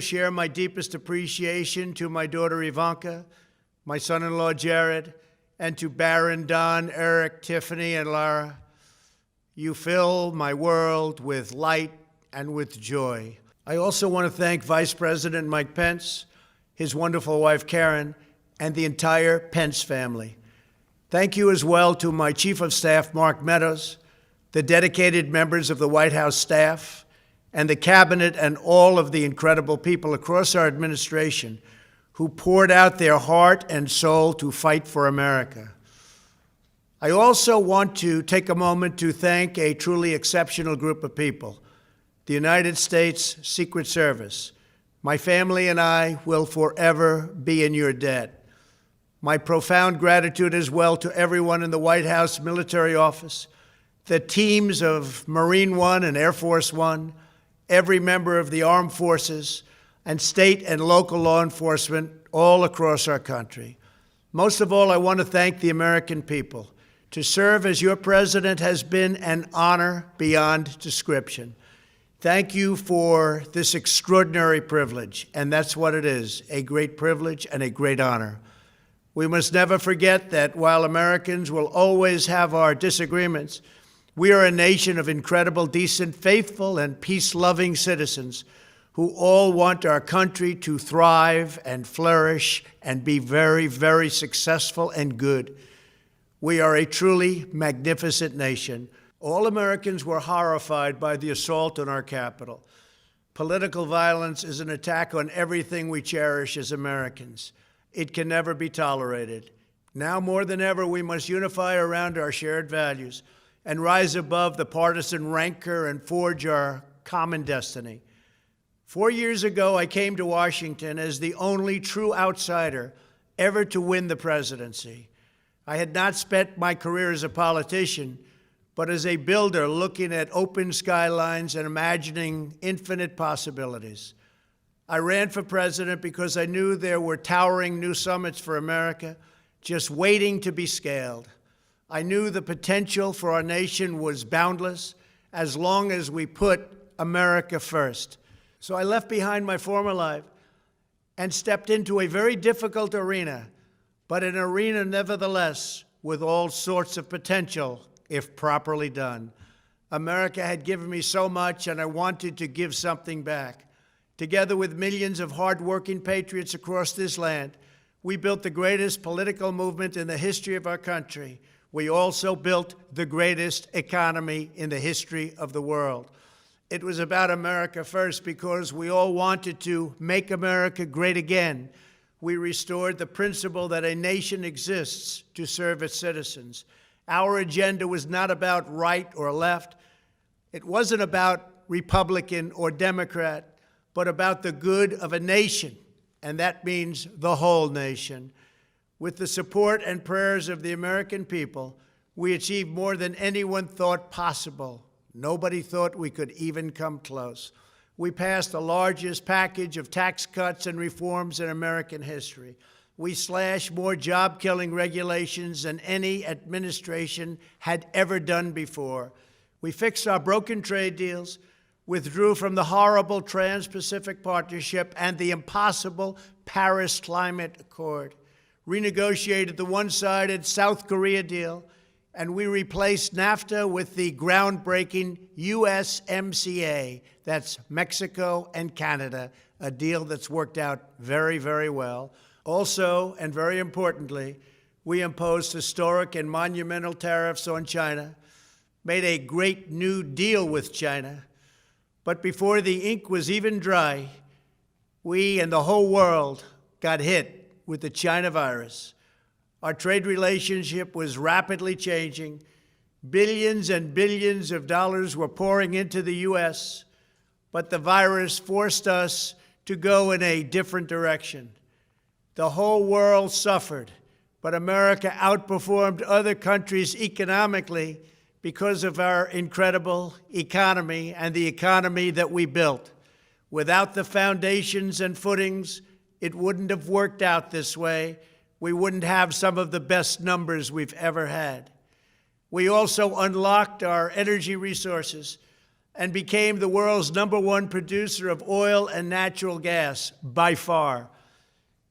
Share my deepest appreciation to my daughter Ivanka, my son-in-law Jared, and to Barron, Don, Eric, Tiffany, and Lara. You fill my world with light and with joy. I also want to thank Vice President Mike Pence, his wonderful wife Karen, and the entire Pence family. Thank you as well to my Chief of Staff, Mark Meadows, the dedicated members of the White House staff, and the cabinet, and all of the incredible people across our administration who poured out their heart and soul to fight for America. I also want to take a moment to thank a truly exceptional group of people, the United States Secret Service. My family and I will forever be in your debt. My profound gratitude as well to everyone in the White House Military Office, the teams of Marine One and Air Force One, every member of the armed forces, and state and local law enforcement all across our country. Most of all, I want to thank the American people. To serve as your president has been an honor beyond description. Thank you for this extraordinary privilege, and that's what it is, a great privilege and a great honor. We must never forget that while Americans will always have our disagreements, we are a nation of incredible, decent, faithful, and peace-loving citizens who all want our country to thrive and flourish and be very, very successful and good. We are a truly magnificent nation. All Americans were horrified by the assault on our Capitol. Political violence is an attack on everything we cherish as Americans. It can never be tolerated. Now more than ever, we must unify around our shared values and rise above the partisan rancor and forge our common destiny. 4 years ago, I came to Washington as the only true outsider ever to win the presidency. I had not spent my career as a politician, but as a builder looking at open skylines and imagining infinite possibilities. I ran for president because I knew there were towering new summits for America just waiting to be scaled. I knew the potential for our nation was boundless as long as we put America first. So I left behind my former life and stepped into a very difficult arena, but an arena nevertheless with all sorts of potential if properly done. America had given me so much, and I wanted to give something back. Together with millions of hardworking patriots across this land, we built the greatest political movement in the history of our country. We also built the greatest economy in the history of the world. It was about America first because we all wanted to make America great again. We restored the principle that a nation exists to serve its citizens. Our agenda was not about right or left. It wasn't about Republican or Democrat, but about the good of a nation, and that means the whole nation. With the support and prayers of the American people, we achieved more than anyone thought possible. Nobody thought we could even come close. We passed the largest package of tax cuts and reforms in American history. We slashed more job-killing regulations than any administration had ever done before. We fixed our broken trade deals, withdrew from the horrible Trans-Pacific Partnership and the impossible Paris Climate Accord, renegotiated the one-sided South Korea deal, and we replaced NAFTA with the groundbreaking USMCA. That's Mexico and Canada, a deal that's worked out very, very well. Also, and very importantly, we imposed historic and monumental tariffs on China, made a great new deal with China, but before the ink was even dry, we and the whole world got hit with the China virus. Our trade relationship was rapidly changing. Billions and billions of dollars were pouring into the U.S., but the virus forced us to go in a different direction. The whole world suffered, but America outperformed other countries economically because of our incredible economy and the economy that we built. Without the foundations and footings, it wouldn't have worked out this way. We wouldn't have some of the best numbers we've ever had. We also unlocked our energy resources and became the world's #1 producer of oil and natural gas by far.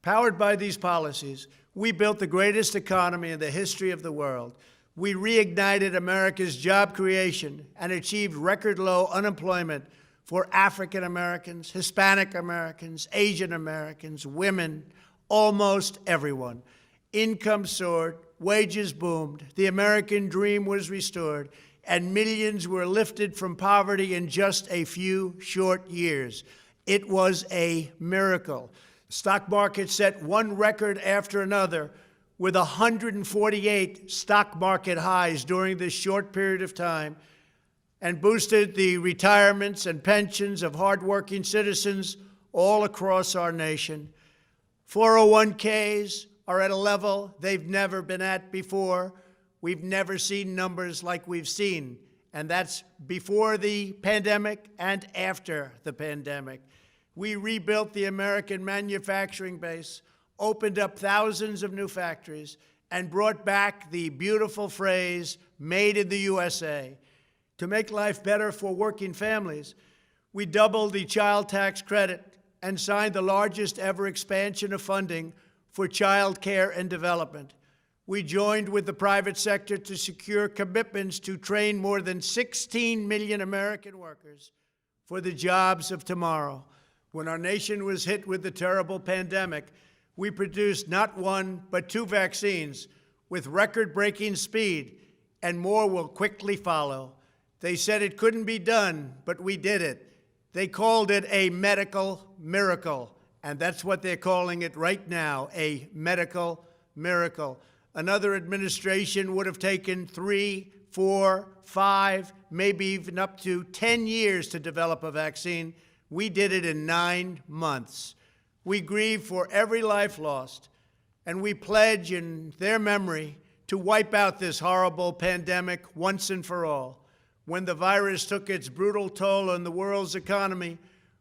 Powered by these policies, we built the greatest economy in the history of the world. We reignited America's job creation and achieved record low unemployment for African Americans, Hispanic Americans, Asian Americans, women, almost everyone. Income soared, wages boomed, the American dream was restored, and millions were lifted from poverty in just a few short years. It was a miracle. Stock market set one record after another, with 148 stock market highs during this short period of time, and boosted the retirements and pensions of hardworking citizens all across our nation. 401ks are at a level they've never been at before. We've never seen numbers like we've seen, and that's before the pandemic and after the pandemic. We rebuilt the American manufacturing base, opened up thousands of new factories, and brought back the beautiful phrase, "Made in the USA." To make life better for working families, we doubled the child tax credit and signed the largest ever expansion of funding for child care and development. We joined with the private sector to secure commitments to train more than 16 million American workers for the jobs of tomorrow. When our nation was hit with the terrible pandemic, we produced not one, but 2 vaccines with record-breaking speed, and more will quickly follow. They said it couldn't be done, but we did it. They called it a medical miracle, and that's what they're calling it right now, a medical miracle. Another administration would have taken 3, 4, 5, maybe even up to 10 years to develop a vaccine. We did it in 9 months. We grieve for every life lost, and we pledge in their memory to wipe out this horrible pandemic once and for all. When the virus took its brutal toll on the world's economy,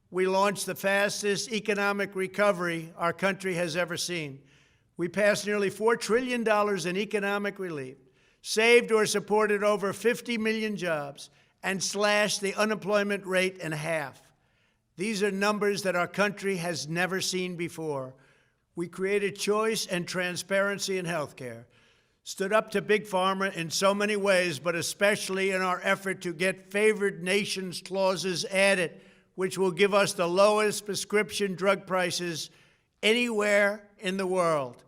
we launched the fastest economic recovery our country has ever seen. We passed nearly $4 trillion in economic relief, saved or supported over 50 million jobs, and slashed the unemployment rate in half. These are numbers that our country has never seen before. We created choice and transparency in healthcare, stood up to Big Pharma in so many ways, but especially in our effort to get favored nations clauses added, which will give us the lowest prescription drug prices anywhere in the world.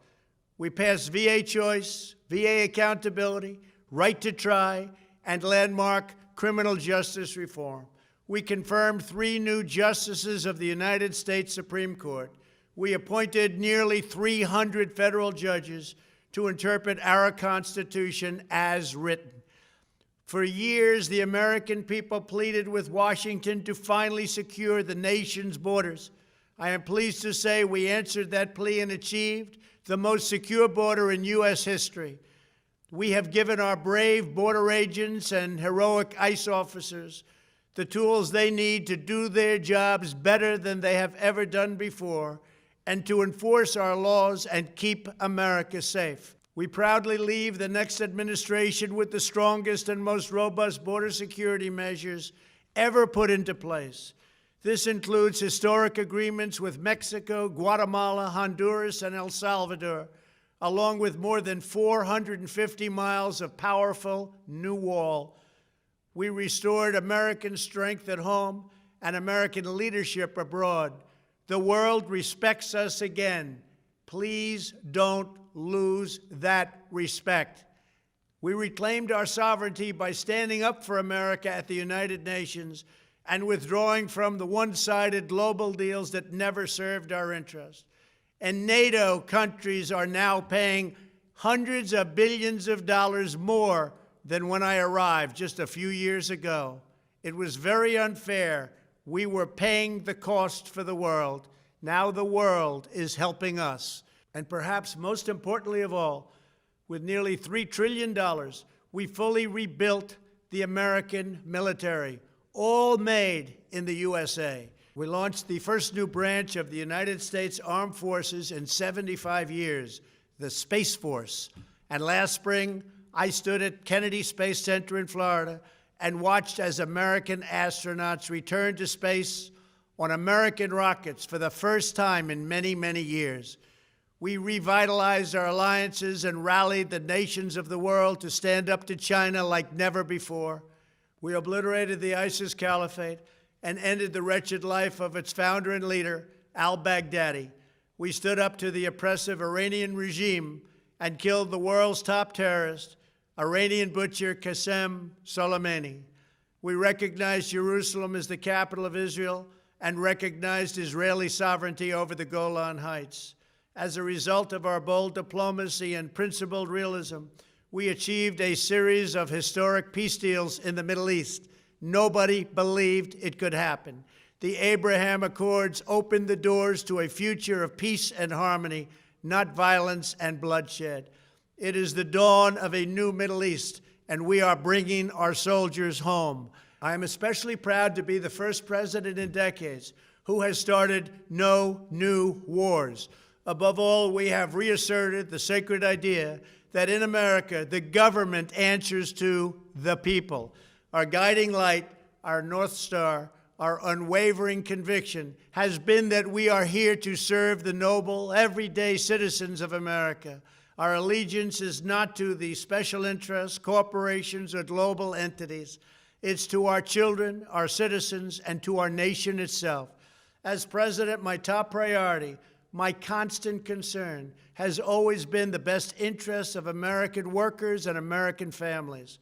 We passed VA choice, VA accountability, right to try, and landmark criminal justice reform. We confirmed 3 new justices of the United States Supreme Court. We appointed nearly 300 federal judges to interpret our Constitution as written. For years, the American people pleaded with Washington to finally secure the nation's borders. I am pleased to say we answered that plea and achieved the most secure border in U.S. history. We have given our brave border agents and heroic ICE officers the tools they need to do their jobs better than they have ever done before, and to enforce our laws and keep America safe. We proudly leave the next administration with the strongest and most robust border security measures ever put into place. This includes historic agreements with Mexico, Guatemala, Honduras, and El Salvador, along with more than 450 miles of powerful new wall. We restored American strength at home and American leadership abroad. The world respects us again. Please don't lose that respect. We reclaimed our sovereignty by standing up for America at the United Nations and withdrawing from the one-sided global deals that never served our interest. And NATO countries are now paying hundreds of billions of dollars more than when I arrived just a few years ago. It was very unfair. We were paying the cost for the world. Now the world is helping us. And perhaps most importantly of all, with nearly $3 trillion, we fully rebuilt the American military, all made in the USA. We launched the first new branch of the United States Armed Forces in 75 years, the Space Force. And last spring, I stood at Kennedy Space Center in Florida and watched as American astronauts returned to space on American rockets for the first time in many, many years. We revitalized our alliances and rallied the nations of the world to stand up to China like never before. We obliterated the ISIS caliphate and ended the wretched life of its founder and leader, al-Baghdadi. We stood up to the oppressive Iranian regime and killed the world's top terrorist, Iranian butcher Qasem Soleimani. We recognized Jerusalem as the capital of Israel and recognized Israeli sovereignty over the Golan Heights. As a result of our bold diplomacy and principled realism, we achieved a series of historic peace deals in the Middle East. Nobody believed it could happen. The Abraham Accords opened the doors to a future of peace and harmony, not violence and bloodshed. It is the dawn of a new Middle East, and we are bringing our soldiers home. I am especially proud to be the first president in decades who has started no new wars. Above all, we have reasserted the sacred idea that in America, the government answers to the people. Our guiding light, our North Star, our unwavering conviction has been that we are here to serve the noble, everyday citizens of America. Our allegiance is not to the special interests, corporations, or global entities. It's to our children, our citizens, and to our nation itself. As president, my top priority, my constant concern, has always been the best interests of American workers and American families.